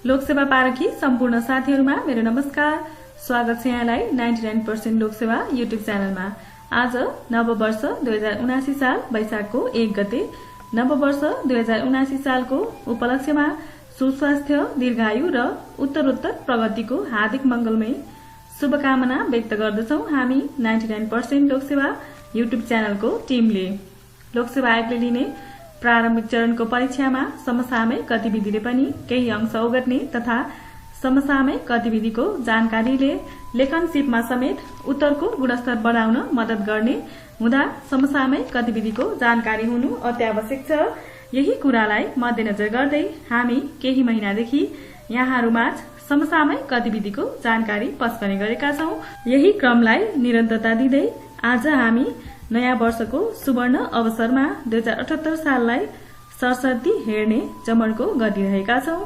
लोकसेवा पारखी सम्पूर्ण साथीहरुमा मेरो नमस्कार। स्वागत छ यहाँलाई 99% लोकसेवा युट्युब च्यानलमा। आज नववर्ष 2079 साल वैशाखको 1 गते, नववर्ष 2079 सालको उपलक्ष्यमा सुस्वास्थ्य, दीर्घायु र उत्तरोत्तर प्रगतिको हार्दिक मंगलमय शुभकामना व्यक्त गर्दछौं हामी 99% लोकसेवा युट्युब च्यानलको टिमले। लोकसेवा आयोगले लिने प्रारम्भिक चरणको परीक्षामा समसामयिक गतिविधिले पनि केही अंश ओगट्ने तथा समसामयिक गतिविधिको जानकारीले लेखनशीपमा समेत उत्तरको गुणस्तर बढाउन मद्दत गर्ने हुँदा समसामयिक गतिविधिको जानकारी हुनु अत्यावश्यक छ। यही कुरालाई मध्यनजर गर्दै हामी केही महिनादेखि यहाँहरूमाझ समसामयिक गतिविधिको जानकारी पस्कने गरेका छौं। यही क्रमलाई निरन्तरता दिँदै आज हामी नयाँ वर्षको सुवर्ण अवसरमा 2078 साललाई सरसर्ती हेर्ने जमर्को गरिरहेका छौं।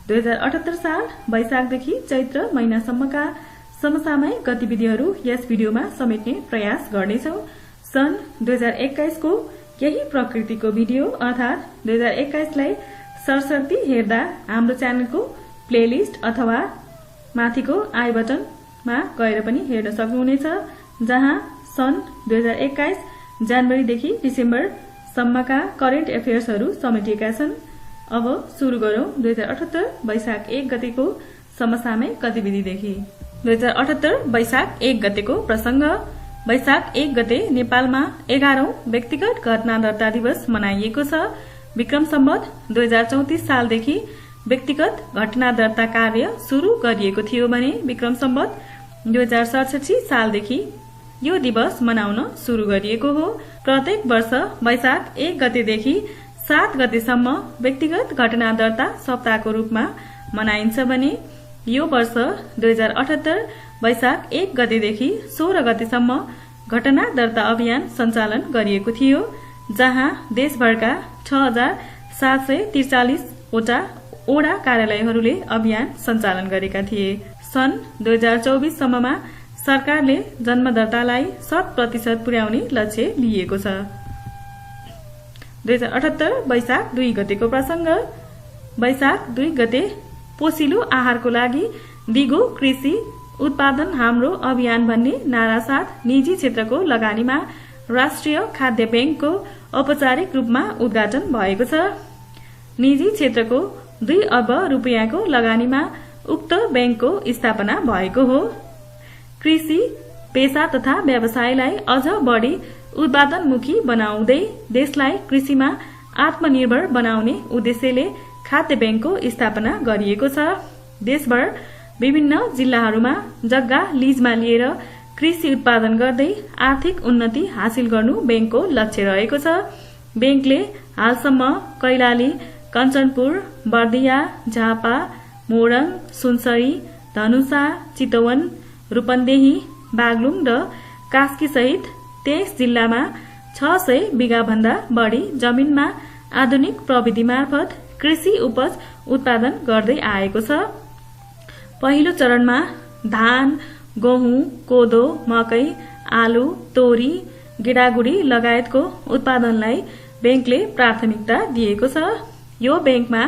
2078 साल वैशाखदेखि चैत्र महिनासम्मका समसामयिक गतिविधिहरू यस भिडियोमा समेट्ने प्रयास गर्नेछौं। सन् 2021 को यही प्रकृतिको भिडियो अर्थात 2021 लाई सरसर्ती हेर्दा हाम्रो च्यानलको प्लेलिस्ट अथवा माथिको आई बटनमा गएर पनि हेर्न सक्नुहुनेछ, जहाँ सन् 2021 जनवरीदेखि डिसेम्बर सम्मका करेन्ट एफेयर्सहरू समेटिएका छन्। अब सुरु गरौं 2078 वैशाख 1 गतेको समसामयिक गतिविधिदेखि। 2078 वैशाख 1 गतेको प्रसंग। वैशाख 1 गते नेपालमा 11औं व्यक्तिगत घटना दर्ता दिवस मनाइएको छ। विक्रम सम्वत 2034 सालदेखि व्यक्तिगत घटना दर्ता कार्य शुरू गरिएको थियो भने विक्रम सम्वत 2067 सालदेखि यो दिवस मनाउन शुरू गरिएको हो। प्रत्येक वर्ष वैशाख 1 गतेदेखि 7 गतेसम्म व्यक्तिगत घटना दर्ता सप्ताहको रूपमा मनाइन्छ भने यो वर्ष 2078 वैशाख 1 गतेदेखि 16 गतेसम्म घटना दर्ता अभियान सञ्चालन गरिएको थियो, जहाँ देशभरका 6743 वटा ओडा कार्यालयहरूले अभियान सञ्चालन गरेका थिए। सन् 2024 सम्ममा सरकारले जन्म दर्तालाई 100% पुर्याउने लक्ष्य लिएको छ। 2078 वैशाख 2 गतेको प्रसंग। वैशाख 2 गते पोषिलो आहारको लागि दिगो कृषि उत्पादन हाम्रो अभियान भन्ने नारा साथ निजी क्षेत्रको लगानीमा राष्ट्रिय खाद्य बैंकको औपचारिक रूपमा उद्घाटन भएको छ। निजी क्षेत्रको 2 अर्ब रुपियाँको लगानीमा उक्त बैंकको स्थापना भएको हो। कृषि पेशा तथा व्यवसायलाई अझ बढी उत्पादनमुखी बनाउँदै देशलाई कृषिमा आत्मनिर्भर बनाउने उद्देश्यले खाद्य बैंकको स्थापना गरिएको छ। देशभर विभिन्न जिल्लाहरूमा जग्गा लीजमा लिएर कृषि उत्पादन गर्दै आर्थिक उन्नति हासिल गर्नु बैंकको लक्ष्य रहेको छ। बैंकले हालसम्म कैलाली, कञ्चनपुर, बर्दिया, झापा, मोरङ, सुनसरी, धनुषा, चितवन, रूपन्देही, बागलुङ र कास्की सहित 23 जिल्लामा 600 बिघा भन्दा बढी जमिनमा आधुनिक प्रविधि मार्फत कृषि उपज उत्पादन गर्दै आएको छ। पहिलो चरणमा धान, गहुँ, कोदो, मकै, आलु, तोरी, गेडागुडी लगायतको उत्पादनलाई बैंकले प्राथमिकता दिएको छ। यो बैंकमा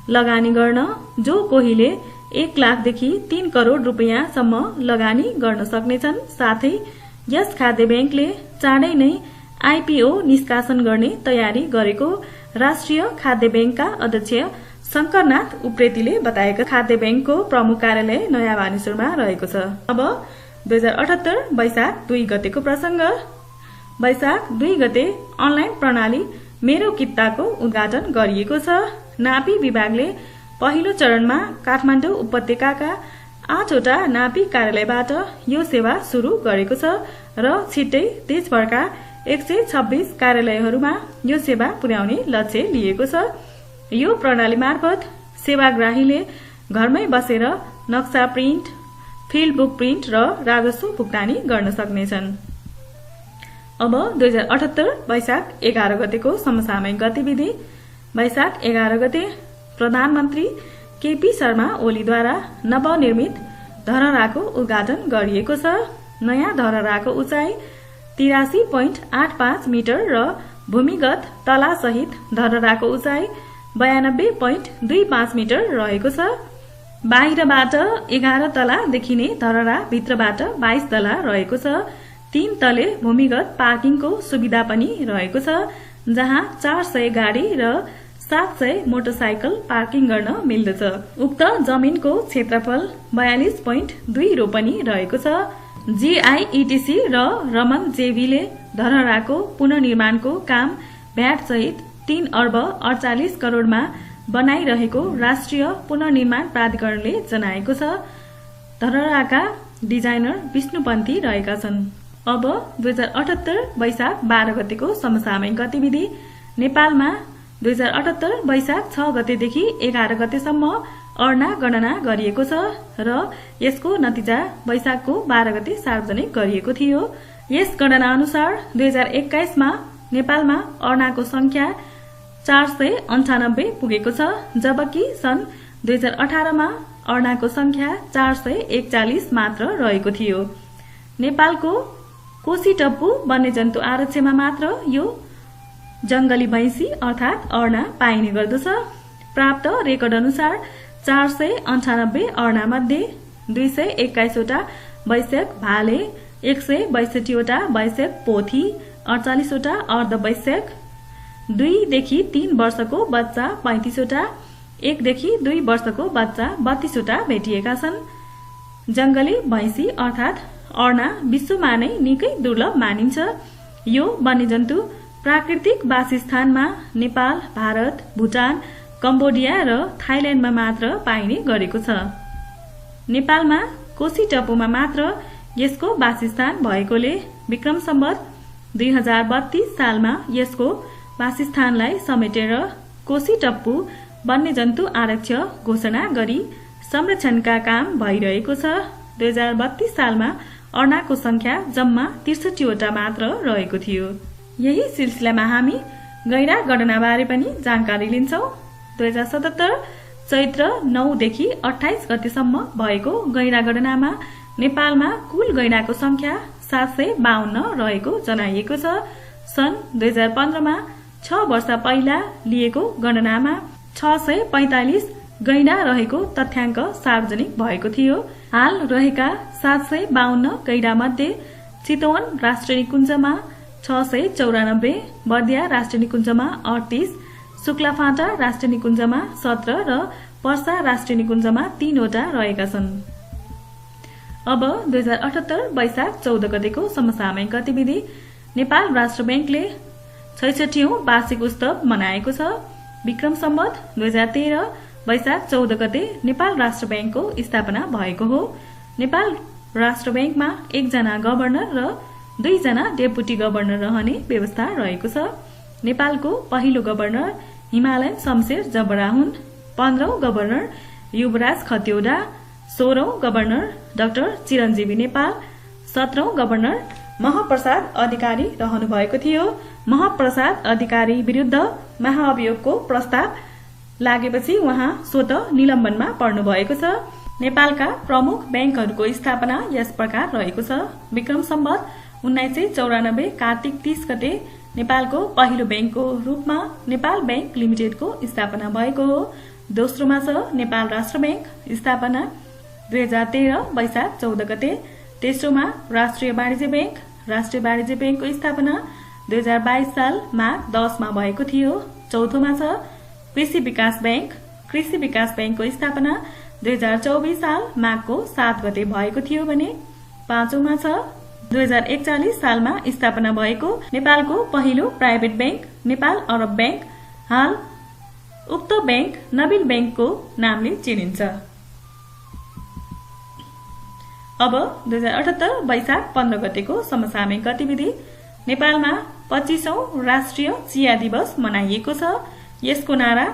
लगानी गर्न जो कोहीले 1 लाखदेखि 3 करोड़ रुपियाँसम्म लगानी गर्न सक्नेछन्। साथै यस खाद्य बैंकले चाँडै नै आईपीओ निष्कासन गर्ने तयारी गरेको राष्ट्रिय खाद्य बैंकका अध्यक्ष शंकरनाथ उप्रेतीले बताएका। खाद्य बैंकको प्रमुख कार्यालय नयाँ भानेश्वरमा रहेको छ। अब 2078 वैशाख 2 गतेको प्रसंग। वैशाख 2 गते अनलाइन प्रणाली मेरो कित्ताको उद्घाटन गरिएको छ। नापी विभागले पहिलो चरणमा काठमाडौँ उपत्यकाका 8 वटा नापी कार्यालयबाट यो सेवा शुरू गरेको छ र छिट्टै देशभरका 126 कार्यालयहरूमा यो सेवा पुर्याउने लक्ष्य लिएको छ। यो प्रणाली मार्फत सेवाग्राहीले घरमै बसेर नक्सा प्रिन्ट, फिल्ड बुक प्रिन्ट र राजस्व भुक्तानी गर्न सक्नेछन्। अब 2078 वैशाख 11 गतेको समसामयिक गतिविधि। वैशाख 11 गते प्रधानमन्त्री केपी शर्मा ओलीद्वारा नवनिर्मित धरहराको उद्घाटन गरिएको छ। नयाँ धरहराको उचाइ 83.85 मिटर र भूमिगत तलासहित धरहराको उचाइ 92.25 मिटर रहेको छ। बाहिरबाट 11 तला देखिने धरहरा भित्रबाट 22 तला रहेको छ। 3 तले भूमिगत पार्किङको सुविधा पनि रहेको छ, जहाँ 400 गाडी र 700 मोटरसाइकल पार्किङ गर्न मिल्दछ। उक्त जमिनको क्षेत्रफल 42.2 रोपनी रहेको छ। GIETC र रमन जेबीले धरहराको पुनर्निर्माणको काम भ्याट सहित 3 अर्ब 48 करोडमा बनाइरहेको राष्ट्रिय पुनर्निर्माण प्राधिकरणले जनाएको छ। धरहराका डिजाइनर विष्णुपन्थी रहेका छन्। अब 2078 वैशाख 12 गतेको समसामयिक गतिविधि। नेपालमा 2078 वैशाख 6 गतेदेखि 11 गतेसम्म अर्ना गणना गरिएको छ र यसको नतिजा वैशाखको 12 गते सार्वजनिक गरिएको थियो। यस गणना अनुसार 2021 मा नेपालमा अर्नाको संख्या 498 पुगेको छ, जबकि सन् 2018 मा अर्नाको संख्या 441 मात्र रहेको थियो। नेपालको कोसीटप्पु वन्यजन्तु आरक्षमा मात्र यो जंगली भैंसी अर्थात अर्ना पाइने गर्दछ। प्राप्त रेकर्ड अनुसार 498 अर्ना मध्ये 221 वटा वैश्यक भाले, 162 वटा वैश्यक पोथी, 48 वटा अर्धवैश्यक, 2 देखि 3 वर्षको बच्चा 35 वटा, 1 देखि 2 वर्षको बच्चा 32 वटा भेटिएका छन्। जंगली भैंसी अर्थात अर्ना विश्वमा नै निकै दुर्लभ मानिन्छ। यो वन्यजन्तु प्राकृतिक वासस्थानमा नेपाल, भारत, भुटान, कम्बोडिया र थाइल्याण्डमा मात्र पाइने गरेको छ। नेपालमा कोसीटप्पुमा मात्र यसको वासस्थान भएकोले विक्रम सम्वत 2032 सालमा यसको वासस्थानलाई समेटेर कोसीटप्पु वन्यजन्तु आरक्ष घोषणा गरी संरक्षणका काम भइरहेको छ। 2032 सालमा अर्नाको संख्या जम्मा 63 वटा मात्र रहेको थियो। यही सिलसिलामा हामी गैंडा गणनाबारे पनि जानकारी लिन्छौं। 2077 चैत्र 9 देखि 28 गतेसम्म भएको गैंडा गणनामा नेपालमा कुल गैंडाको संख्या 752 रहेको जनाइएको छ। सन् 2015 मा 6 वर्ष पहिला लिएको गणनामा 645 गैंडा रहेको तथ्याङ्क सार्वजनिक भएको थियो। हाल रहेका 752 गैंडा मध्ये चितवन राष्ट्रिय निकुञ्जमा 694, बर्दिया राष्ट्रिय निकुञ्जमा 38, शुक्लाफाँटा राष्ट्रिय निकुञ्जमा 17 र पर्सा राष्ट्रिय निकुञ्जमा 3 वटा रहेका छन्। अब 2078 वैशाख 14 गतेको समसामयिक गतिविधि। नेपाल राष्ट्र बैंकले 66औं वार्षिक उत्सव मनाएको छ। विक्रम सम्वत 2013 वैशाख 14 गते नेपाल राष्ट्र बैंकको स्थापना भएको हो। नेपाल राष्ट्र बैंकमा 1 जना गभर्नर र 2 जना डेपुटी गभर्नर रहने व्यवस्था रहेको छ। नेपालको पहिलो गभर्नर हिमालयन शमशेर जबरा हुन्। 15औं गभर्नर युवराज खतिवडा, 16औं गभर्नर डाक्टर चिरञ्जीवी नेपाल, 17औं गभर्नर महाप्रसाद अधिकारी रहनु भएको थियो। महाप्रसाद अधिकारी विरुद्ध महाअभियोगको प्रस्ताव लागेपछि उहाँ स्वतः निलम्बनमा पर्नु भएको छ। नेपालका प्रमुख बैंकहरूको स्थापना यस प्रकार रहेको छ। विक्रम सम्वत 1994 कार्तिक 30 गते नेपालको पहिलो बैंकको रूपमा नेपाल बैंक लिमिटेडको स्थापना भएको हो। दोस्रोमा छ नेपाल राष्ट्र बैंक स्थापना 2013 वैशाख 14 गते। तेस्रोमा राष्ट्रिय वाणिज्य बैंक बैंकको स्थापना 2022 साल माघ 10 मा भएको थियो। चौथोमा छ कृषि विकास बैंकको स्थापना 2024 साल माघको 7 गते भएको थियो भने पाँचौंमा छ 2041 सालमा स्थापना भएको नेपालको पहिलो प्राइभेट बैंक नेपाल अरब बैंक। हाल उक्त बैंक नवीन बैंकको नामले चिनिन्छ। अब 2078 वैशाख 15 गतेको समसामयिक गतिविधि। नेपालमा 25औं राष्ट्रिय चिया दिवस मनाइएको छ। यसको नारा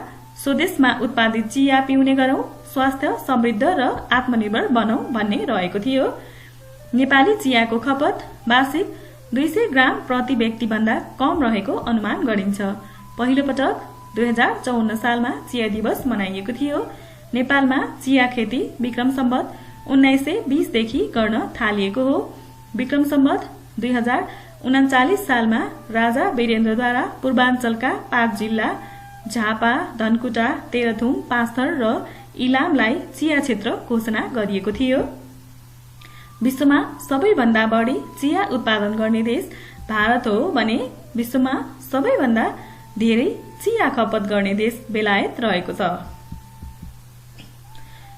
स्वदेशमा उत्पादित चिया पिउने गरौं, स्वास्थ्य समृद्ध र आत्मनिर्भर बनौं भन्ने रहेको थियो। नेपाली चियाको खपत वार्षिक 200 ग्राम प्रति व्यक्ति भन्दा कम रहेको अनुमान गरिन्छ। पहिलो पटक 2054 सालमा चिया दिवस मनाइएको थियो। नेपालमा चिया खेती विक्रम सम्वत 1920 देखि गर्न थालिएको हो। विक्रम सम्वत 2039 सालमा राजा वीरेन्द्रद्वारा पूर्वाञ्चलका 5 जिल्ला झापा, धनकुटा, तेह्रथुम, पाँचथर र इलामलाई चिया क्षेत्र घोषणा गरिएको थियो। विश्वमा सबैभन्दा बढी चिया उत्पादन गर्ने देश भारत हो भने विश्वमा सबैभन्दा धेरै चिया खपत गर्ने देश बेलायत रहेको छ।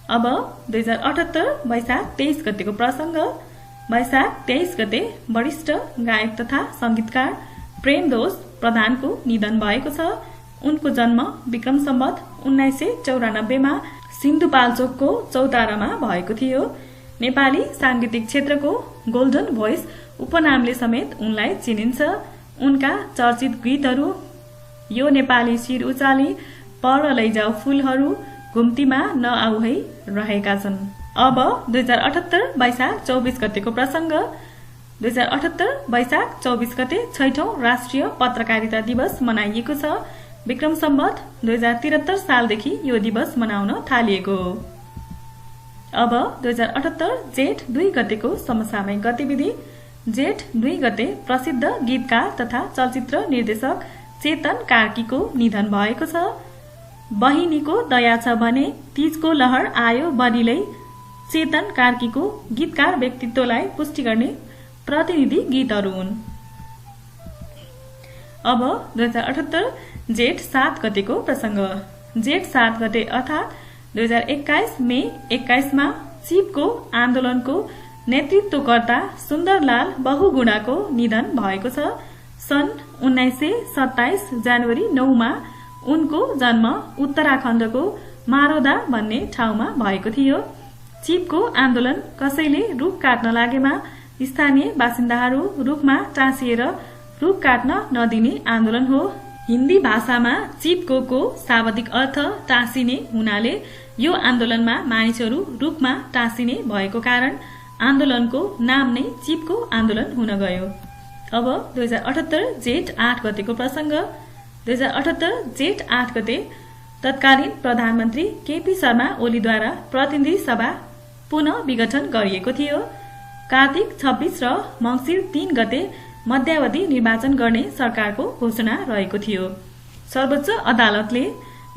अब 2078 वैशाख 23 गतेको प्रसंग। वैशाख 23 गते वरिष्ठ गायक तथा संगीतकार प्रेमदोष प्रधानको निधन भएको छ। उनको जन्म विक्रम सम्वत 1994 मा सिन्धुपाल्चोकको चौतारामा भएको थियो। नेपाली सांगीतिक क्षेत्रको गोल्डन भोइस उपनामले समेत उनलाई चिनिन्छ। उनका चर्चित गीतहरू यो नेपाली शिर उचाली, पर लैजाऊ फूलहरू, घुम्तीमा नआऊ है रहेका छन्। अब 2078 वैशाख 24 गतेको प्रसंग। 2078 वैशाख 24 गते 6औं राष्ट्रिय पत्रकारिता दिवस मनाइएको छ। विक्रम सम्वत 2073 सालदेखि यो दिवस मनाउन थालिएको हो। अब 2078 जेठ 2 गतेको समसामयिक गतिविधि। जेठ 2 गते प्रसिद्ध गीतकार तथा चलचित्र निर्देशक चेतन कार्कीको निधन भएको छ। बहिनीको दया छ भने तीजको लहर आयो बनिलै चेतन कार्कीको गीतकार व्यक्तित्वलाई पुष्टि गर्ने प्रतिनिधि गीतहरू हुन्। अब 2078 जेठ 7 गतेको प्रसंग। जेठ 7 गते अर्थात् 2021 मे 21 मा चिपको आन्दोलनको नेतृत्वकर्ता सुन्दरलाल बहुगुणाको निधन भएको छ। सन् 1927 जनवरी 9 मा उनको जन्म उत्तराखण्डको मारोदा भन्ने ठाउँमा भएको थियो। चिपको आन्दोलन कसैले रुख काट्न लागेमा स्थानीय बासिन्दाहरू रुखमा टाँसिएर रुख काट्न नदिने आन्दोलन हो। हिन्दी भाषामा चिपको शाब्दिक अर्थ टाँसिने हुनाले यो आन्दोलनमा मानिसहरू रुखमा टाँसिने भएको कारण आन्दोलनको नाम नै चिपको आन्दोलन हुन गयो। अब 2078 जेठ 8 गतेको प्रसंग। 2078 जेठ 8 गते तत्कालीन प्रधानमन्त्री केपी शर्मा ओलीद्वारा प्रतिनिधि सभा पुनः विघटन गरिएको थियो। कार्तिक 26 र मंसिर 3 गते मध्यावधि निर्वाचन गर्ने सरकारको घोषणा रहेको थियो। सर्वोच्च अदालतले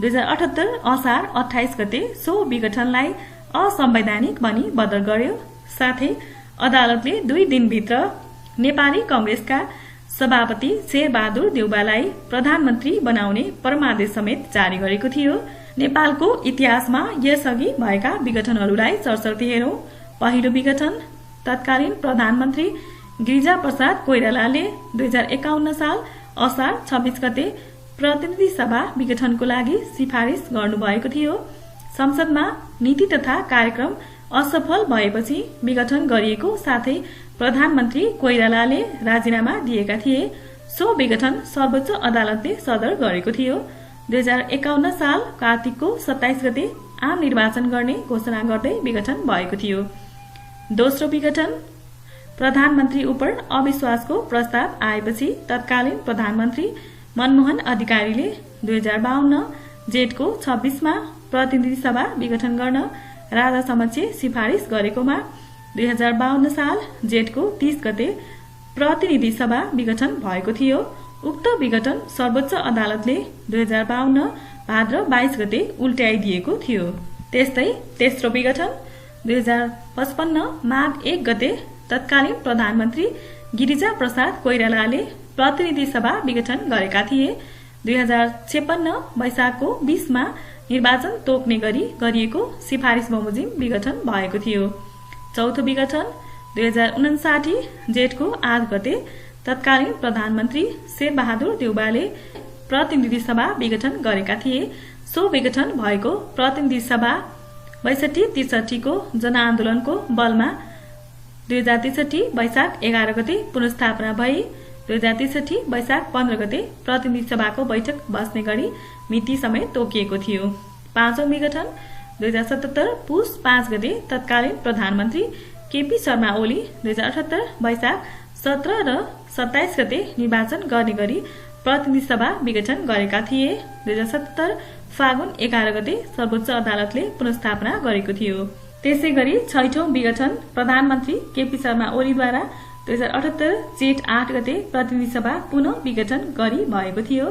2078 असार 28 गते सो विघटनलाई असंवैधानिक भनी बदल गर्यो। साथै अदालतले 2 दिनभित्र नेपाली कांग्रेसका सभापति शेरबहादुर देउवालाई प्रधानमन्त्री बनाउने परमादेश समेत जारी गरेको थियो। नेपालको इतिहासमा यसअघि भएका विघटनहरूलाई सरसर्ती हेरौं। पहिलो विघटन तत्कालीन प्रधानमन्त्री गिरिजाप्रसाद कोइरालाले 2051 साल असार 26 गते प्रतिनिधि सभा विघटनको लागि सिफारिस गर्नुभएको थियो। संसदमा नीति तथा कार्यक्रम असफल भएपछि विघटन गरिएको साथै प्रधानमन्त्री कोइरालाले राजीनामा दिएका थिए। सो विघटन सर्वोच्च अदालतले सदर गरेको थियो। 2051 साल कार्तिकको 27 गते आम निर्वाचन गर्ने घोषणा गर्दै विघटन भएको थियो। दोस्रो विघटन प्रधानमन्त्री उप अविश्वासको प्रस्ताव आएपछि तत्कालीन प्रधानमन्त्री मनमोहन अधिकारीले 2052 जेठको 26 मा प्रतिनिधि सभा विघटन गर्न राजा समक्ष सिफारिस गरेकोमा 2052 साल जेठको 30 गते प्रतिनिधि सभा विघटन भएको थियो। उक्त विघटन सर्वोच्च अदालतले 2052 भाद्र 22 गते उल्ट्याइदिएको थियो। त्यस्तै तेस्रो विघटन 2055 माघ 1 गते तत्कालीन प्रधानमन्त्री गिरिजाप्रसाद कोइरालाले प्रतिनिधि सभा विघटन गरेका थिए। 2056 वैशाखको 20 मा निर्वाचन तोक्ने गरी गरिएको सिफारिस बमोजिम विघटन भएको थियो। चौथो विघटन 2059 जेठको 8 गते तत्कालीन प्रधानमन्त्री शेरबहादुर देउवाले प्रतिनिधि सभा विघटन गरेका थिए। सो विघटन भएको प्रतिनिधि सभा 62-63 को जनआन्दोलनको बलमा 2063 वैशाख 11 गते पुनर्स्थापना भई 2063 वैशाख 15 गते प्रतिनिधि सभाको बैठक बस्ने गरी मिति समेत तोकिएको थियो। पाँचौं विघटन 2077 पुस 5 गते तत्कालीन प्रधानमन्त्री केपी शर्मा ओली 2078 वैशाख 17 र 27 गते निर्वाचन गर्ने गरी प्रतिनिधि सभा विघटन गरेका थिए। 2077 फागुन 11 गते सर्वोच्च अदालतले पुनर्स्थापना गरेको थियो। त्यसैगरी 6औं विघटन प्रधानमन्त्री केपी शर्मा ओलीद्वारा 2078 जेठ 8 गते प्रतिनिधि सभा पुनः विघटन गरी भएको थियो।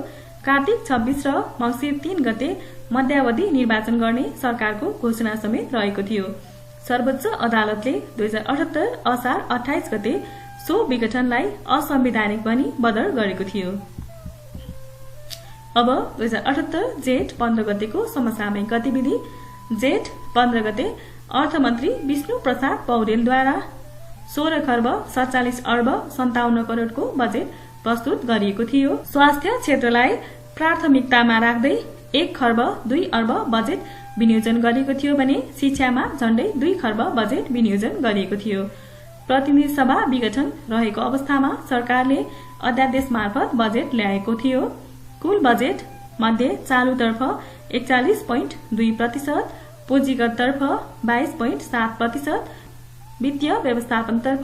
कार्तिक 26 र मङ्सिर 3 गते मध्यावधि निर्वाचन गर्ने सरकारको घोषणा समेत रहेको थियो। सर्वोच्च अदालतले 2078 असार 28 गते सो विघटनलाई असंवैधानिक भनी बदर गरेको थियो। अब 2078 जेठ 15 गतेको समसामयिक गतिविधि। जेठ 15 गते अर्थमन्त्री विष्णु प्रसाद पौडेलद्वारा 16 खर्ब 47 अर्ब 57 करोडको बजेट प्रस्तुत गरिएको थियो। स्वास्थ्य क्षेत्रलाई प्राथमिकतामा राख्दै 1 खर्ब 2 अर्ब बजेट विनियोजन गरिएको थियो भने शिक्षामा झण्डै 2 खर्ब बजेट विनियोजन गरिएको थियो। प्रतिनिधि सभा विघटन रहेको अवस्थामा सरकारले अध्यादेश मार्फत बजेट ल्याएको थियो। कुल बजेट मध्ये चालुतर्फ 41.2%, पुँजीगततर्फ 22.7%, वित्तीय व्यवस्थापनतर्फ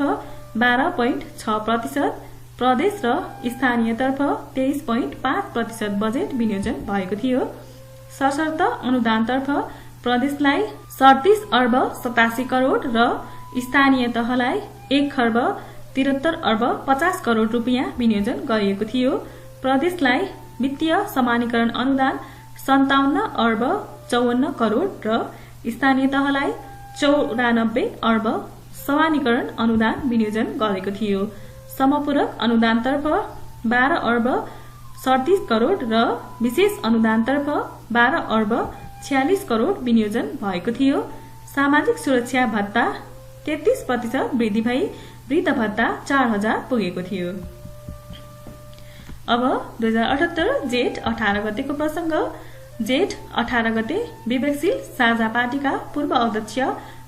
12.6%, प्रदेश र स्थानीयतर्फ 23.5% बजेट विनियोजन भएको थियो। सशर्त अनुदानतर्फ प्रदेशलाई 37 अर्ब 87 करोड र स्थानीय तहलाई 1 खर्ब 73 अर्ब 50 करोड रुपियाँ विनियोजन गरिएको थियो। प्रदेशलाई वित्तीय समानीकरण अनुदान 57 अर्ब 54 करोड र स्थानीय तहलाई 94 अर्ब समानीकरण अनुदान विनियोजन गरेको थियो। समपूरक अनुदानतर्फ 12 अर्ब 37 करोड र विशेष अनुदानतर्फ 12 अर्ब 46 करोड विनियोजन भएको थियो। सामाजिक सुरक्षा भत्ता 33% वृद्धि भई वृद्ध भत्ता 4000 पुगेको थियो। अब 2078 जेठ 18 गतेको प्रसंग। जेठ 18 गते विवेकशील साझा पार्टीका पूर्व अध्यक्ष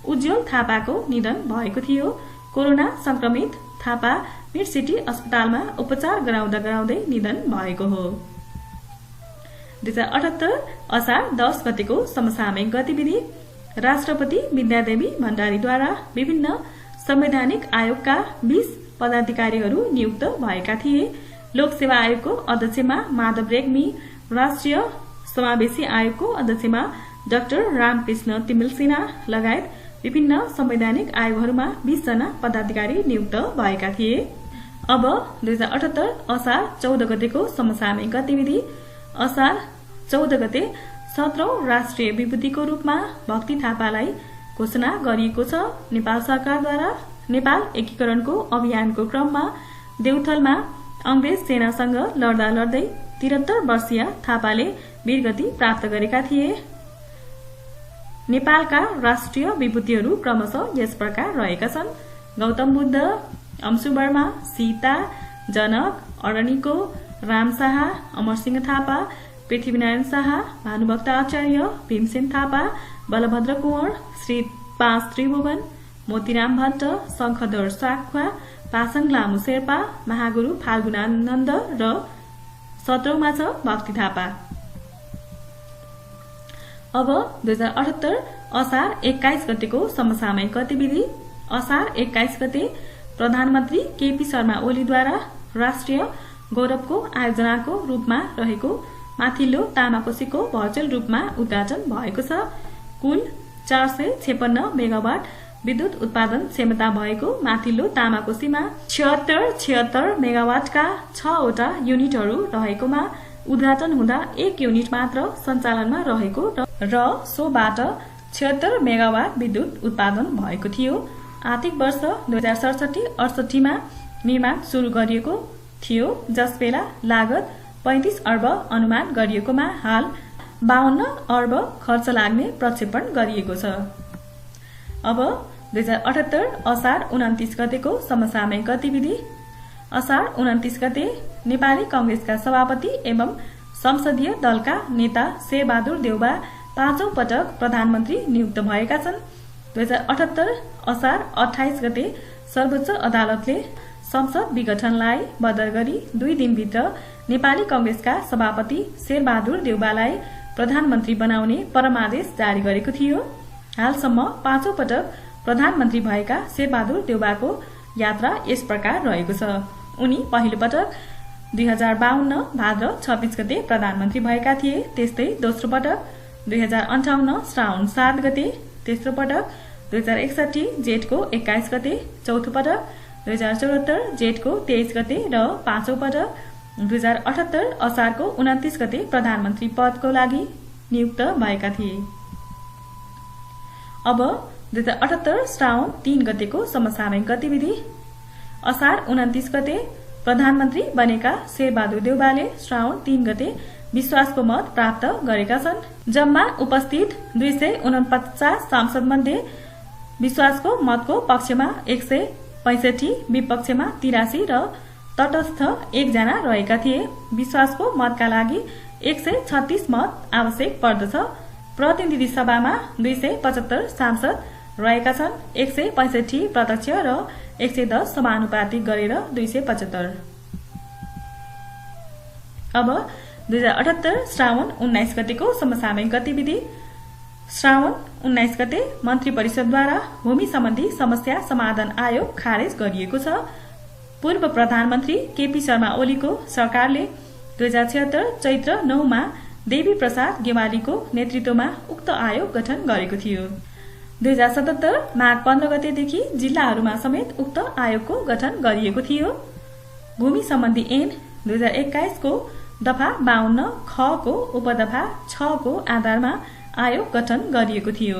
उज्जवल थापाको निधन भएको थियो। कोरोना संक्रमित थापा मिडसिटी अस्पतालमा उपचार गराउँदै निधन भएको हो। 2078 असार 10 गतेको समसामयिक गतिविधि। राष्ट्रपति विद्यादेवी भण्डारीद्वारा विभिन्न संवैधानिक आयोगका 20 पदाधिकारीहरू नियुक्त भएका थिए। लोकसेवा आयोगको अध्यक्षमा माधव रेग्मी, राष्ट्रिय समावेशी आयोगको अध्यक्षमा डाक्टर रामकृष्ण तिमिल सिन्हा लगायत विभिन्न संवैधानिक आयोगहरूमा 20 जना पदाधिकारी नियुक्त भएका थिए। अब 2078 असार 14 गतेको समसामयिक गतिविधि। असार 14 गते 17औं राष्ट्रिय विभूतिको रूपमा भक्ति थापालाई घोषणा गरिएको छ। नेपाल सरकारद्वारा नेपाल एकीकरणको अभियानको क्रममा देउथलमा अंग्रेज सेनासँग लड्दा लड्दै 73 वर्षीय थापाले वीरगति प्राप्त गरेका थिए। नेपालका राष्ट्रिय विभूतिहरू क्रमशः यस प्रकार रहेका छन्: गौतम बुद्ध, अंशुवर्मा, सीता, जनक, अरनिको, राम शाह, अमरसिंह थापा, पृथ्वीनारायण शाह, भानुभक्त आचार्य, भीमसेन थापा, बलभद्र कुँवर, श्री 5 त्रिभुवन, मोतीराम भट्ट, शंखधर साख्वा, पासाङ लामु शेर्पा, महागुरु फाल्गुनानन्द र 17औंमा छ भक्ति थापा। अब 2078 असार 21 गतेको समसामयिक गतिविधि। असार 21 गते प्रधानमन्त्री केपी शर्मा ओलीद्वारा राष्ट्रिय गौरवको आयोजनाको रूपमा रहेको माथिल्लो तामाकोसीको भर्चुअल रूपमा उद्घाटन भएको छ। कुल 456 मेगावाट विद्युत उत्पादन क्षमता भएको माथिल्लो तामाकोसीमा 76 मेगावाटका 6वटा युनिटहरू रहेकोमा उद्घाटन हुँदा 1 युनिट मात्र सञ्चालनमा रहेको र सोबाट 76 मेगावाट विद्युत उत्पादन भएको थियो। आर्थिक वर्ष 2067-68 मा निर्माण सुरु गरिएको थियो, जसबेला लागत 35 अर्ब अनुमान गरिएकोमा हाल 52 अर्ब खर्च लाग्ने प्रक्षेपण गरिएको छ। अब 2078 असार 29 गतेको समसामयिक गतिविधि। असार 29 गते नेपाली कांग्रेसका सभापति एवं संसदीय दलका नेता शेरबहादुर देउबा 5औं पटक प्रधानमन्त्री नियुक्त भएका छन्। 2078 असार 28 गते सर्वोच्च अदालतले संसद विघटनलाई बदर गरी 2 दिनभित्र नेपाली कांग्रेसका सभापति शेरबहादुर देउबालाई प्रधानमन्त्री बनाउने परमादेश जारी गरेको थियो। हालसम्म 5औं पटक प्रधानमन्त्री भएका शेरबहादुर देउबाको यात्रा यस प्रकार रहेको छ। उनी पहिलो पटक 2052 भाद्र 26 गते प्रधानमन्त्री भएका थिए। त्यस्तै दोस्रो पटक 2058 श्रावण 7 गते, तेस्रो पटक 2061 जेठको 21 गते, चौथो पटक 2074 जेठको 23 गते र पाँचौं पटक 2078 असारको 29 गते प्रधानमन्त्री पदको लागि नियुक्त भएका थिए। अब 2078 श्रावण 3 गतेको समसामयिक गतिविधि। असार 29 गते प्रधानमन्त्री बनेका शेरबहादुर देउवाले श्रावण 3 गते विश्वासको मत प्राप्त गरेका छन्। जम्मा उपस्थित 249 सांसद मध्ये विश्वासको मतको पक्षमा 165, विपक्षमा 83 र तटस्थ 1 जना रहेका थिए। विश्वासको मतका लागि 136 मत आवश्यक पर्दछ। प्रतिनिधि सभामा 275 सांसद रहेका छन्। 165 प्रत्यक्ष र 110 समानुपातिक गरेर 275। अब 2078 श्रावण 19 गतेको समसामयिक गतिविधि। श्रावण 19 गते मन्त्री परिषदद्वारा भूमि सम्बन्धी समस्या समाधान आयोग खारेज गरिएको छ। पूर्व प्रधानमन्त्री केपी शर्मा ओलीको सरकारले 2076 चैत्र 9 मा देवी प्रसाद गेवालीको नेतृत्वमा उक्त आयोग गठन गरेको थियो। 2077 माघ 15 गतेदेखि जिल्लाहरूमा समेत उक्त आयोगको गठन गरिएको थियो। भूमि सम्बन्धी ऐन 2021 को दफा 52 ख को उपदफा 6 को आधारमा आयोग गठन गरिएको थियो।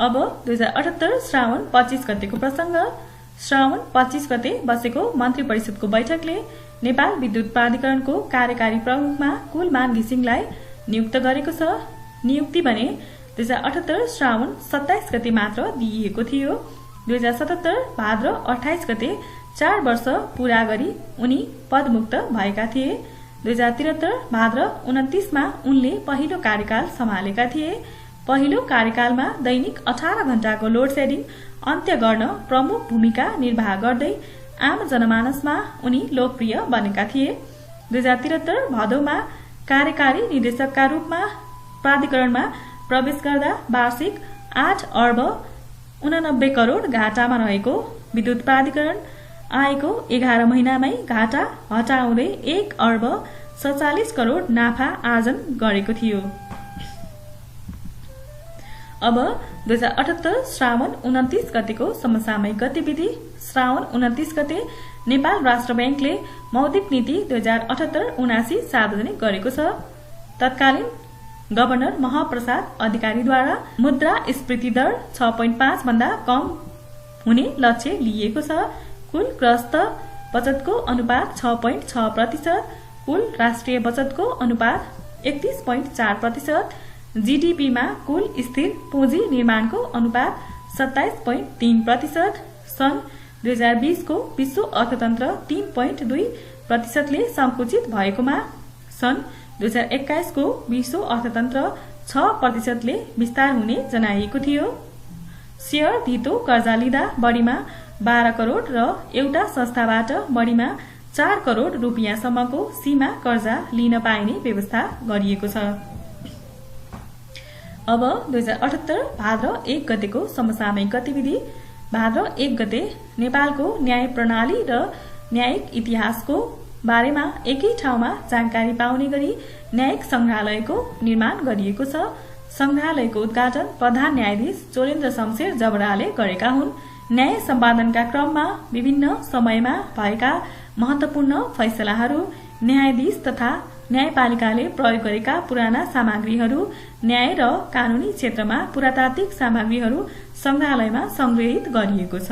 अब 2078 श्रावण 25 गतेको प्रसंग। श्रावण 25 गते बसेको मन्त्री परिषदको बैठकले नेपाल विद्युत प्राधिकरणको कार्यकारी प्रमुखमा कुलमान घिसिङलाई नियुक्त गरेको छ। नियुक्ति भने 2078 श्रावण 27 गते मात्र दिइएको थियो। 2077 भाद्र 28 गते 4 वर्ष पूरा गरी उनी पदमुक्त भएका थिए। 2073 भाद्र 29 मा उनले पहिलो कार्यकाल सम्हालेका थिए। पहिलो कार्यकालमा दैनिक 18 घण्टाको लोड सेडिङ अन्त्य गर्न प्रमुख भूमिका निर्वाह गर्दै आम जनमानसमा उनी लोकप्रिय बनेका थिए। 2073 भदौमा कार्यकारी निर्देशकका रूपमा प्राधिकरणमा प्रवेश गर्दा वार्षिक 8 अर्ब 89 करोड घाटामा रहेको विद्युत प्राधिकरण आएको 11 महिनामै घाटा हटाउँदै 1 अर्ब 47 करोड नाफा आर्जन गरेको थियो। अब 2078 श्रावण 29 गतेको समसामयिक गतिविधि। श्रावण 29 गते नेपाल राष्ट्र बैंकले मौद्रिक नीति 2078-79 सार्वजनिक गरेको छ। तत्कालीन गभर्नर महाप्रसाद अधिकारीद्वारा मुद्रास्फीति दर 6.5 भन्दा कम हुने लक्ष्य लिएको छ। कुल ग्रस्त बचतको अनुपात 6.6%, कुल राष्ट्रिय बचतको अनुपात 31.4%, जीडीपीमा कुल स्थिर पुँजी निर्माणको अनुपात 27.3%, सन् 2020 को विश्व अर्थतन्त्र 3.2% ले संकुचित भएकोमा सन् 2021 को विश्व अर्थतन्त्र 6% ले विस्तार हुने जनाइएको थियो। शेयर धितो कर्जा लिँदा बढीमा 12 करोड र एउटा संस्थाबाट बढीमा 4 करोड रुपियाँसम्मको सीमा कर्जा लिन पाइने व्यवस्था गरिएको छ। अब 2078 भाद्र 1 गतेको समसामयिक गतिविधि। भाद्र 1 गते नेपालको न्याय प्रणाली र न्यायिक इतिहासको बारेमा एकै ठाउँमा जानकारी पाउने गरी न्यायिक संग्रहालयको निर्माण गरिएको छ। संग्रहालयको उद्घाटन प्रधान न्यायाधीश चोलेन्द्र शमशेर जबराले गरेका हुन्। न्याय सम्पादनका क्रममा विभिन्न समयमा भएका महत्वपूर्ण फैसलाहरू, न्यायाधीश तथा न्यायपालिकाले प्रयोग गरेका पुराना सामग्रीहरू, न्याय र कानूनी क्षेत्रमा पुरातात्विक सामग्रीहरू संग्रहालयमा संग्रहित गरिएको छ।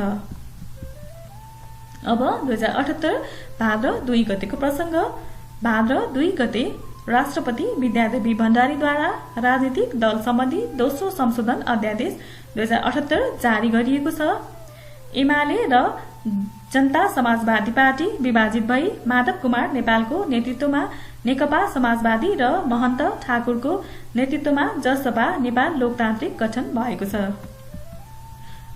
अब 2078 भाद्र 2 गतेको प्रसंग। भाद्र 2 गते राष्ट्रपति विद्यादेवी भण्डारीद्वारा राजनीतिक दल सम्बन्धी दोस्रो संशोधन अध्यादेश 2078 जारी गरिएको छ। एमाले र जनता समाजवादी पार्टी विभाजित भई माधव कुमार नेपालको नेतृत्वमा नेकपा समाजवादी र महन्त ठाकुरको नेतृत्वमा जसपा नेपाल लोकतान्त्रिक गठन भएको छ।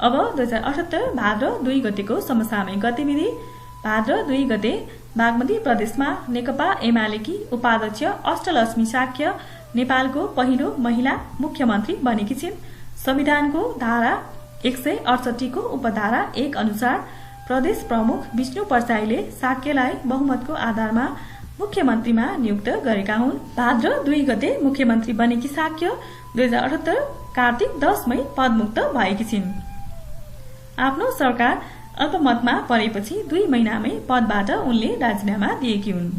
अब 2078 भाद्र 2 गतेको समसामयिक गतिविधि। भाद्र 2 गते बागमती प्रदेशमा नेकपा एमालेकी उपाध्यक्ष अष्टलक्ष्मी साक्य नेपालको पहिलो महिला मुख्यमन्त्री बनेकी छिन्। संविधानको धारा 168 को उपधारा 1 अनुसार प्रदेश प्रमुख विष्णु परसाईले साक्यलाई बहुमतको आधारमा मुख्यमन्त्रीमा नियुक्त गरेका हुन्। भाद्र 2 गते मुख्यमन्त्री बनेकी साक्य 2078 कार्तिक 10 मई पदमुक्त भएकी छिन्। आफ्नो सरकार अल्पमतमा परेपछि 2 महिनामै पदबाट उनले राजीनामा दिएकी हुन्।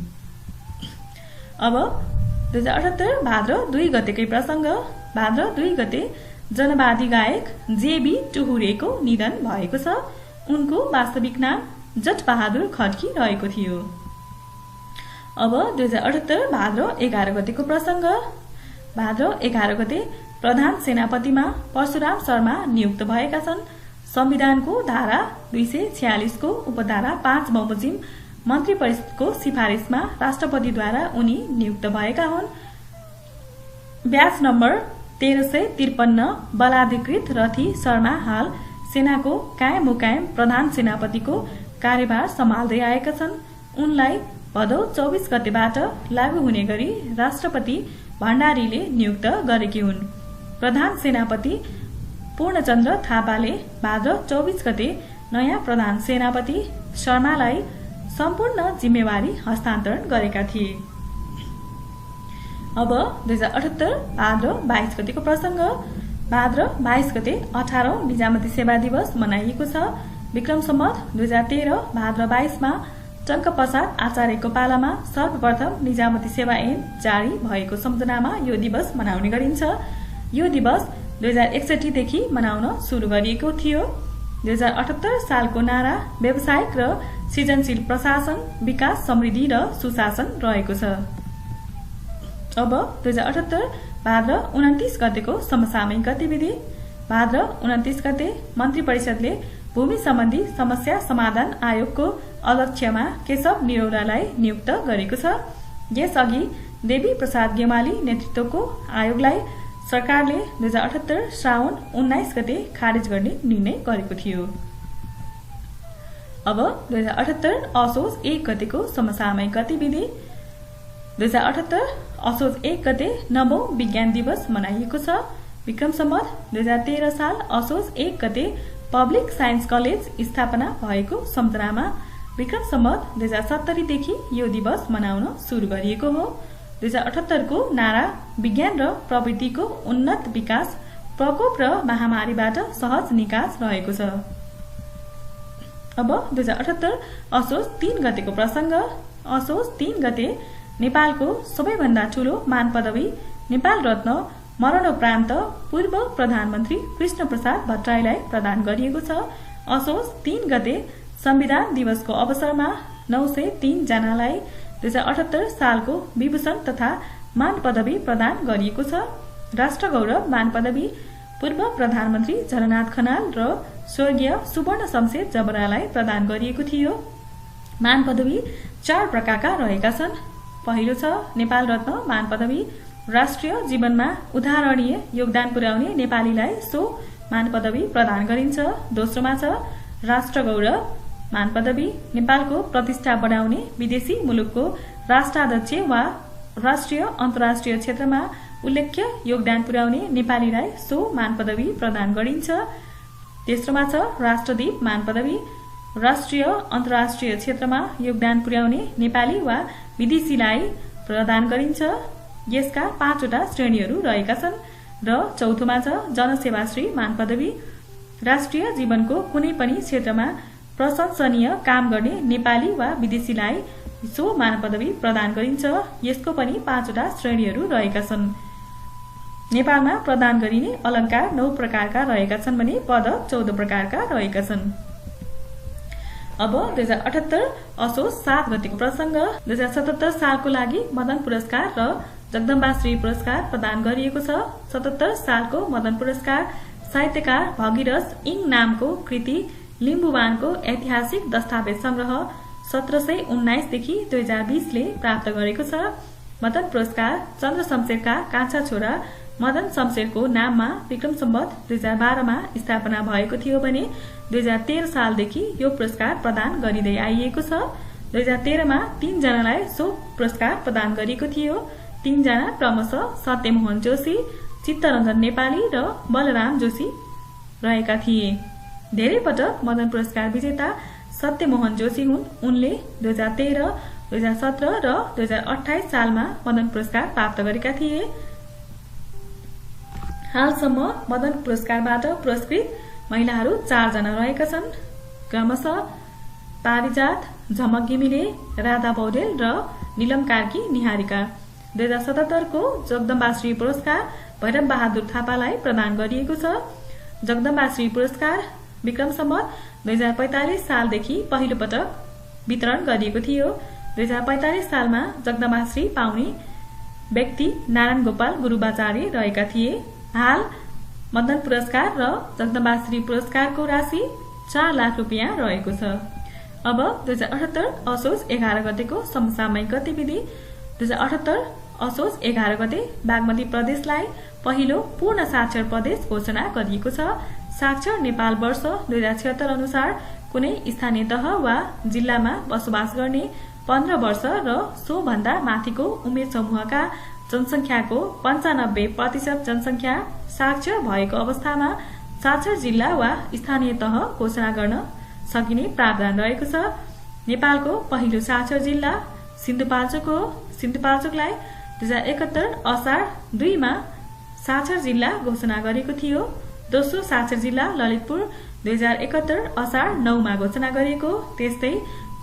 अब 2078 भाद्र 2 गतेकै प्रसंग। भाद्र 2 गते जनवादी गायक जेबी टुहुरेको निधन भएको छ। उनको वास्तविक नाम जटबहादुर खड्की रहेको थियो। अब 2078 भाद्र 11 गतेको प्रसंग। भाद्र 11 गते प्रधान सेनापतिमा परशुराम शर्मा नियुक्त भएका छन्। संविधानको धारा 246 को उपधारा 5 बमोजिम मन्त्री परिषदको सिफारिशमा राष्ट्रपतिद्वारा उनी नियुक्त भएका हुन्। ब्याच नम्बर 1353 बलाधिकृत रथी शर्मा हाल सेनाको कायम मुकायम प्रधान सेनापतिको कार्यभार सम्हाल्दै आएका छन्। उनलाई भदौ 24 गतेबाट लागू हुने गरी राष्ट्रपति भण्डारीले नियुक्त गरेकी हुन्। प्रधान सेनापति पूर्णचन्द्र थापाले भाद्र 24 गते नयाँ प्रधान सेनापति शर्मालाई सम्पूर्ण जिम्मेवारी हस्तान्तरण गरेका थिए। अब 2078 भाद्र 22 गतेको प्रसंग। भाद्र 22 गते 18औं निजामती सेवा दिवस मनाइएको छ। विक्रम सम्वत 2013 भाद्र 22 मा टंकप्रसाद आचार्यको पालामा सर्वप्रथम निजामती सेवा ऐन जारी भएको सम्झनामा यो दिवस मनाउने गरिन्छ। यो दिवस 2061 देखि मनाउन सुरु गरिएको थियो। 2078 सालको नारा व्यावसायिक र सृजनशील प्रशासन, विकास, समृद्धि र सुशासन रहेको छ। अब 2078 भाद्र 29 गतेको समसामयिक गतिविधि। भाद्र 29 गते मन्त्री परिषदले भूमि सम्बन्धी समस्या समाधान आयोगको अध्यक्षमा केशव निरौलालाई नियुक्त गरेको छ। यसअघि देवी प्रसाद गेमाली नेतृत्वको आयोगलाई सरकारले 2078 श्रावण 19 गते खारेज गर्ने निर्णय गरेको थियो। अब 2078 असोज 1 गतेको समसामयिक गतिविधि। 2078 असोज 1 गते 9औं विज्ञान दिवस मनाइएको छ। विक्रम सम्वत 2013 साल असोज 1 गते पब्लिक साइन्स कलेज स्थापना भएको सम्झनामा विक्रम सम्वत 2070 देखि यो दिवस मनाउन सुरु गरिएको हो। 2078 को नारा विज्ञान र प्रविधिको उन्नत विकास, प्रकोप र महामारीबाट सहज निकास रहेको छ। अब 2078 असोज 3 गतेको प्रसंग। असोज 3 गते नेपालको सबैभन्दा ठूलो मान पदवी नेपाल रत्न मरणोपरान्त पूर्व प्रधानमन्त्री कृष्ण प्रसाद भट्टराईलाई प्रदान गरिएको छ। असोज 3 गते संविधान दिवसको अवसरमा 903 जनालाई 2078 सालको विभूषण तथा मान पदवी प्रदान गरिएको छ। राष्ट्र गौरव मान पदवी पूर्व प्रधानमन्त्री झलनाथ खनाल र स्वर्गीय सुवर्ण शमशेर जबरालाई प्रदान गरिएको थियो। मान पदवी 4 प्रकारका रहेका छन्। पहिलो छ नेपाल रत्न मान पदवी। राष्ट्रिय जीवनमा उदाहरणीय योगदान पुर्याउने नेपालीलाई सो मान पदवी प्रदान गरिन्छ। दोस्रोमा छ राष्ट्र गौरव मान पदवी। नेपालको प्रतिष्ठा बढाउने विदेशी मुलुकको राष्ट्राध्यक्ष वा राष्ट्रिय अन्तर्राष्ट्रिय क्षेत्रमा उल्लेख्य योगदान पुर्याउने नेपालीलाई सो मान पदवी प्रदान गरिन्छ। तेस्रोमा छ राष्ट्रदीप मान पदवी। राष्ट्रिय अन्तर्राष्ट्रिय क्षेत्रमा योगदान पुर्याउने नेपाली वा विदेशीलाई प्रदान गरिन्छ। यसका 5 वटा श्रेणीहरू रहेका छन्। र चौथोमा छ जनसेवाश्री मान पदवी। राष्ट्रिय जीवनको कुनै पनि क्षेत्रमा प्रशंसनीय काम गर्ने नेपाली वा विदेशीलाई सो मान पदवी प्रदान गरिन्छ। यसको पनि 5 वटा श्रेणीहरू रहेका छन्। नेपालमा प्रदान गरिने अलंकार 9 प्रकारका रहेका छन् भने पदक 14 प्रकारका रहेका छन्। अब 2078 असोज 7 गतेको प्रसंग। 2077 सालको लागि मदन पुरस्कार र जगदम्बाश्री पुरस्कार प्रदान गरिएको छ। 77 सालको मदन पुरस्कार साहित्यकार भगीरथ इङ नामको कृति लिम्बुवानको ऐतिहासिक दस्तावेज संग्रह 1719 देखि 2020 ले प्राप्त गरेको छ। मदन पुरस्कार चन्द्र शमशेरका कान्छा छोरा मदन शमशेरको नाममा विक्रम सम्वत 2012 मा स्थापना भएको थियो भने 2013 सालदेखि यो पुरस्कार प्रदान गरिँदै आइएको छ। 2013 मा 3 जनालाई सो पुरस्कार प्रदान गरिएको थियो। 3 जना क्रमशः सत्यमोहन जोशी, चित्तरञ्जन नेपाली र बलराम जोशी रहेका थिए। धेरै पटक मदन पुरस्कार विजेता सत्यमोहन जोशी हुन्। उनले 2013, 2017 र 2028 सालमा मदन पुरस्कार प्राप्त गरेका थिए। हालसम्म मदन पुरस्कारबाट पुरस्कृत महिलाहरू 4 जना रहेका छन्। क्रमशः पारिजात, झमक घिमिरे, राधा पौडेल र नीलम कार्की निहारिका। 2077 को जगदम्बाश्री पुरस्कार भैरव बहादुर थापालाई प्रदान गरिएको छ। जगदम्बाश्री पुरस्कार विक्रम सम्वत 2045 सालदेखि पहिलो पटक वितरण गरिएको थियो। 2045 सालमा जगदम्बाश्री पाउने व्यक्ति नारायण गोपाल गुरुबाचार्य रहेका थिए। हाल मदन पुरस्कार र जगदम्बाश्री पुरस्कारको राशि 4 लाख रुपियाँ रहेको छ। अब 2078 असोज 11 गतेको समसामयिक गतिविधि। 2078 असोज 11 गते बागमती प्रदेशलाई पहिलो पूर्ण साक्षर प्रदेश घोषणा गरिएको छ। साक्षर नेपाल वर्ष 2076 अनुसार कुनै स्थानीय तह वा जिल्लामा बसोबास गर्ने 15 वर्ष र सो भन्दा माथिको उमेर समूहका जनसंख्याको 95% जनसंख्या साक्षर भएको अवस्थामा साक्षर जिल्ला वा स्थानीय तह घोषणा गर्न सकिने प्रावधान रहेको छ। नेपालको पहिलो साक्षर जिल्ला सिन्धुपाल्चोक हो। सिन्धुपाल्चोकलाई 2071 असार 2 मा साक्षर जिल्ला घोषणा गरेको थियो। दोस्रो साक्षर जिल्ला ललितपुर 2071 असार 9 मा घोषणा गरिएको। त्यस्तै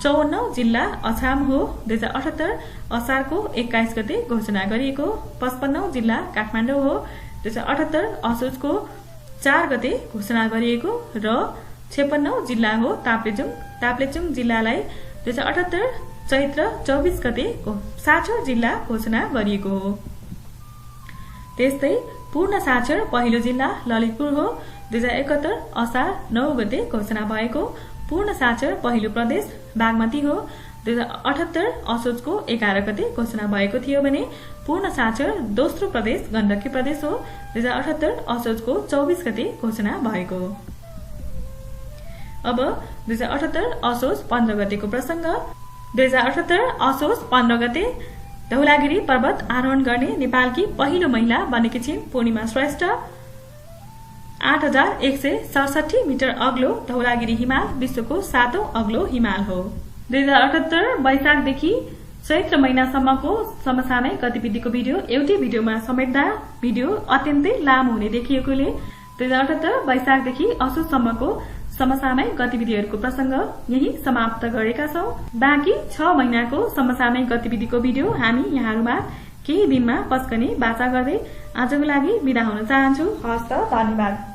54 जिल्ला अछाम हो। 2078 असारको 21 गते घोषणा गरिएको। 55 जिल्ला काठमाडौँ हो। 2078 असोजको 4 गते घोषणा गरिएको र 56 जिल्ला हो ताप्लेजुङ जिल्लालाई 2078 चैत्र 24 गते साक्षर जिल्ला घोषणा गरिएको हो। त्यस्तै पूर्ण साक्षर पहिलो जिल्ला ललितपुर हो। 2071 असार 9 गते घोषणा भएको। पूर्ण साक्षर पहिलो प्रदेश बागमती हो। 2078 असोजको 11 गते घोषणा भएको थियो भने पूर्ण साक्षर दोस्रो प्रदेश गण्डकी प्रदेश हो। 2078 असोजको 24 गते घोषणा भएको। अब 2078 असोज 15 गतेको प्रसंग। 2078 असोज 15 गते धौलागिरी पर्वत आरोहण गर्ने नेपालकी पहिलो महिला बनेकी छिन् पूर्णिमा श्रेष्ठ। 8167 मिटर अग्लो धौलागिरी हिमाल विश्वको 7औं अग्लो हिमाल हो। 2078 वैशाखदेखि चैत्र महिनासम्मको समसामयिक गतिविधिको भिडियो एउटै भिडियोमा समेट्दा भिडियो अत्यन्तै लामो हुने देखिएकोले 2078 वैशाखदेखि असोजसम्मको समसामयिक गतिविधिहरूको प्रसंग यही समाप्त गरेका छौं। बाँकी 6 महिनाको समसामयिक गतिविधिको भिडियो हामी यहाँहरुमा केही दिनमा पस्कने बाचा गर्दै आजको लागि बिदा हुन चाहन्छु। हस्त, धन्यवाद।